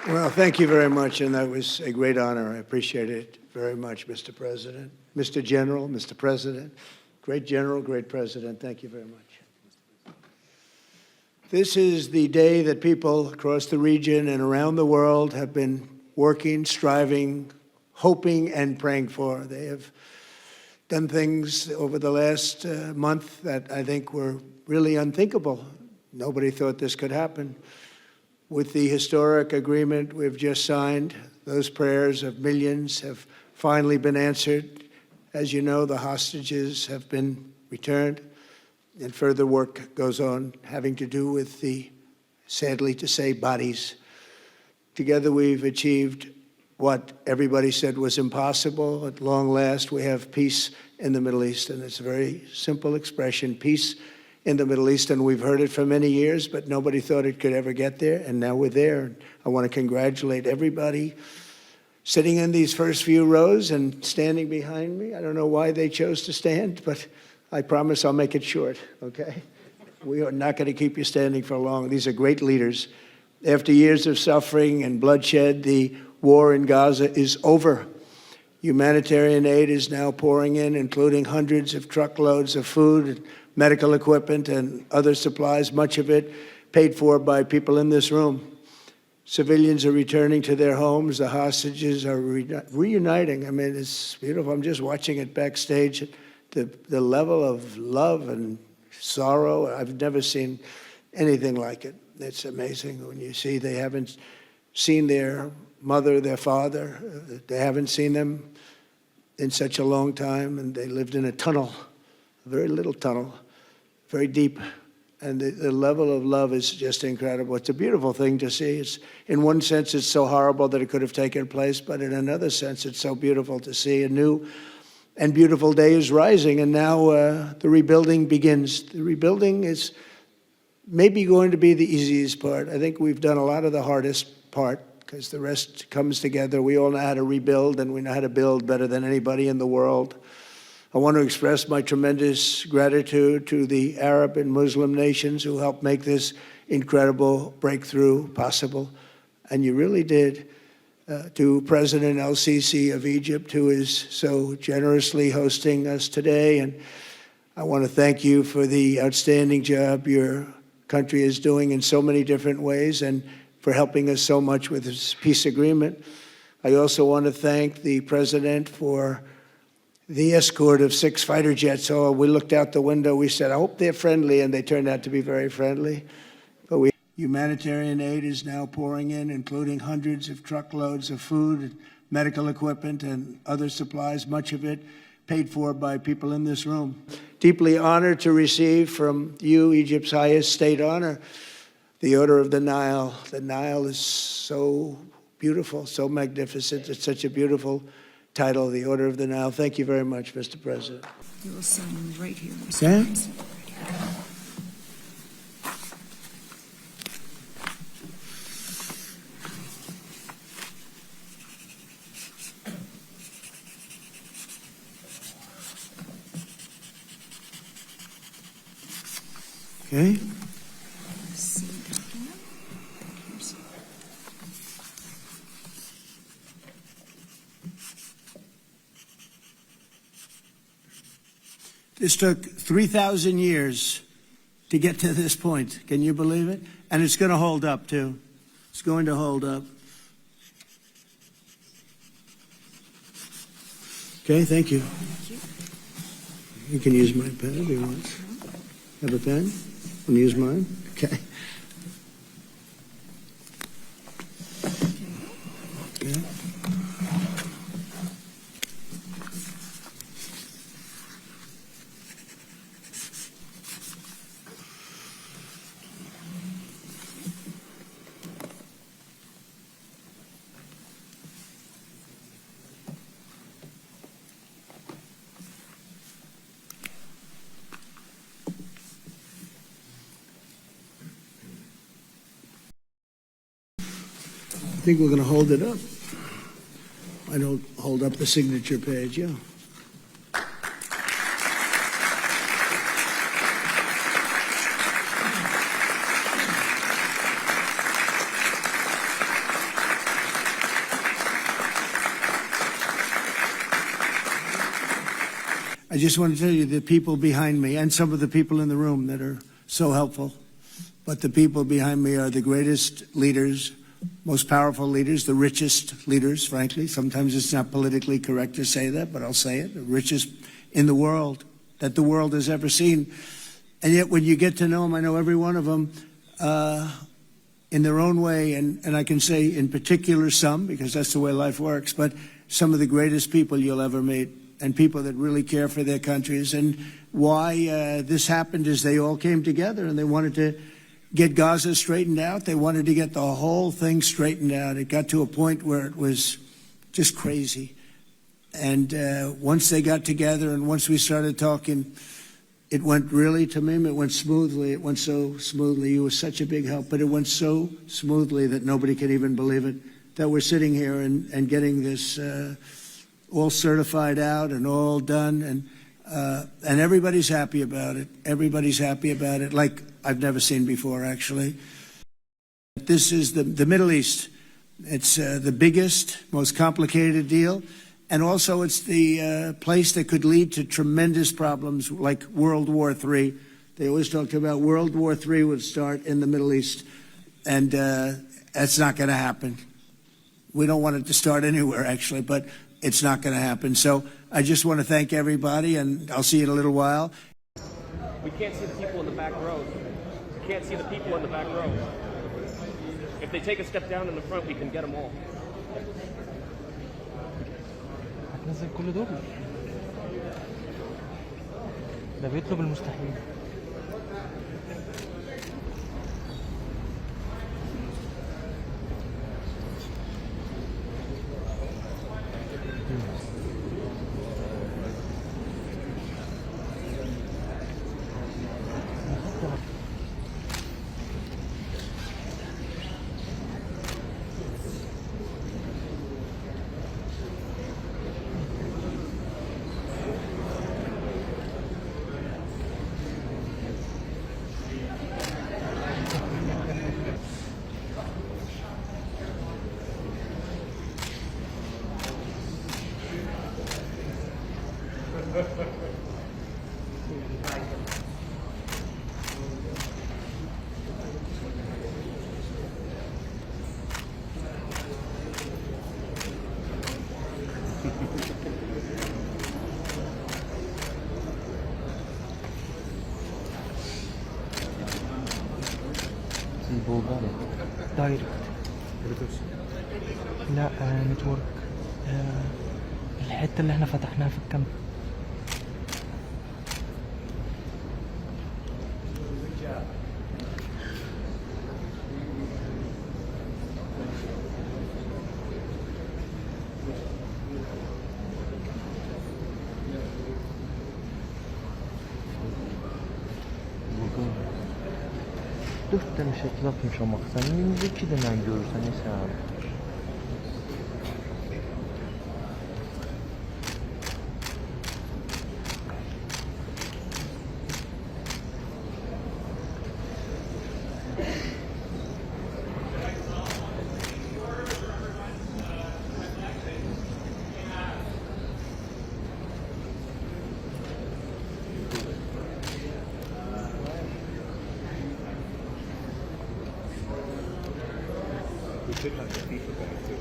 Well, thank you very much, and that was a great honor. I appreciate it very much, Mr. President. Mr. General, Mr. President, great General, great President, thank you very much. This is the day that people across the region and around the world have been working, striving, hoping, and praying for. They have done things over the last month that I think were really unthinkable. Nobody thought this could happen. With the historic agreement we've just signed, those prayers of millions have finally been answered. As you know, the hostages have been returned, and further work goes on having to do with the, sadly to say, bodies. Together we've achieved what everybody said was impossible. At long last, we have peace in the Middle East, and it's a very simple expression, peace in the Middle East, and we've heard it for many years, but nobody thought it could ever get there, and now we're there. And I want to congratulate everybody sitting in these first few rows and standing behind me. I don't know why they chose to stand, but I promise I'll make it short, okay? We are not going to keep you standing for long. These are great leaders. After years of suffering and bloodshed, the war in Gaza is over. Humanitarian aid is now pouring in, including hundreds of truckloads of food, medical equipment, and other supplies, much of it paid for by people in this room. Civilians are returning to their homes. The hostages are reuniting. I mean, it's beautiful. I'm just watching it backstage. The level of love and sorrow, I've never seen anything like it. It's amazing when you see they haven't seen their mother, their father. They haven't seen them in such a long time, and they lived in a tunnel, a very little tunnel, very deep, and the level of love is just incredible. It's a beautiful thing to see. It's, in one sense, it's so horrible that it could have taken place, but in another sense, it's so beautiful to see. A new and beautiful day is rising, and now the rebuilding begins. The rebuilding is maybe going to be the easiest part. I think we've done a lot of the hardest part, because the rest comes together. We all know how to rebuild, and we know how to build better than anybody in the world. I want to express my tremendous gratitude to the Arab and Muslim nations who helped make this incredible breakthrough possible. And you really did. To President el-Sisi of Egypt, who is so generously hosting us today. And I want to thank you for the outstanding job your country is doing in so many different ways, and for helping us so much with this peace agreement. I also want to thank the President for the escort of 6 fighter jets. Oh, we looked out the window, we said, I hope they're friendly, and they turned out to be very friendly. But humanitarian aid is now pouring in, including hundreds of truckloads of food, medical equipment, and other supplies, much of it paid for by people in this room. Deeply honored to receive from you, Egypt's highest state honor, the Order of the Nile. The Nile is so beautiful, so magnificent. It's such a beautiful title, the Order of the Nile. Thank you very much, Mr. President. You will sign right here. Okay. Okay. This took 3,000 years to get to this point. Can you believe it? And it's going to hold up, too. It's going to hold up. Okay, thank you. Thank you. You can use my pen if you want. Have a pen? Want to use mine? Okay. Okay. I think we're going to hold it up. I don't hold up the signature page, yeah. I just want to tell you the people behind me and some of the people in the room that are so helpful, but the people behind me are the greatest leaders, most powerful leaders, the richest leaders, frankly. Sometimes it's not politically correct to say that, but I'll say it, the richest in the world that the world has ever seen. And yet when you get to know them, I know every one of them in their own way, and I can say in particular some, because that's the way life works, but some of the greatest people you'll ever meet, and people that really care for their countries. And why this happened is they all came together and they wanted to get Gaza straightened out. They wanted to get the whole thing straightened out. It got to a point where it was just crazy. And once they got together and once we started talking, it went really, Tamim, it went smoothly. It went so smoothly. You were such a big help, but it went so smoothly that nobody can even believe it, that we're sitting here and getting this all certified out and all done. And everybody's happy about it. Everybody's happy about it, like I've never seen before, actually. This is the Middle East. It's the biggest, most complicated deal. And also it's the place that could lead to tremendous problems like World War III. They always talked about World War III would start in the Middle East. And that's not going to happen. We don't want it to start anywhere, actually, but it's not going to happen. So I just want to thank everybody, and I'll see you in a little while. We can't see the people in the back row. We can't see the people in the back row. If they take a step down in the front, we can get them all. هتنزل كل دول ده بيطلب المستحيل البلغاري دايركت لا نتورك الحتة اللي احنا فتحناها في الكامب Dört tane şekil atmış olmak. Sen önümüzdeki dönem görürsen neyse abi. We should have the FIFA back too.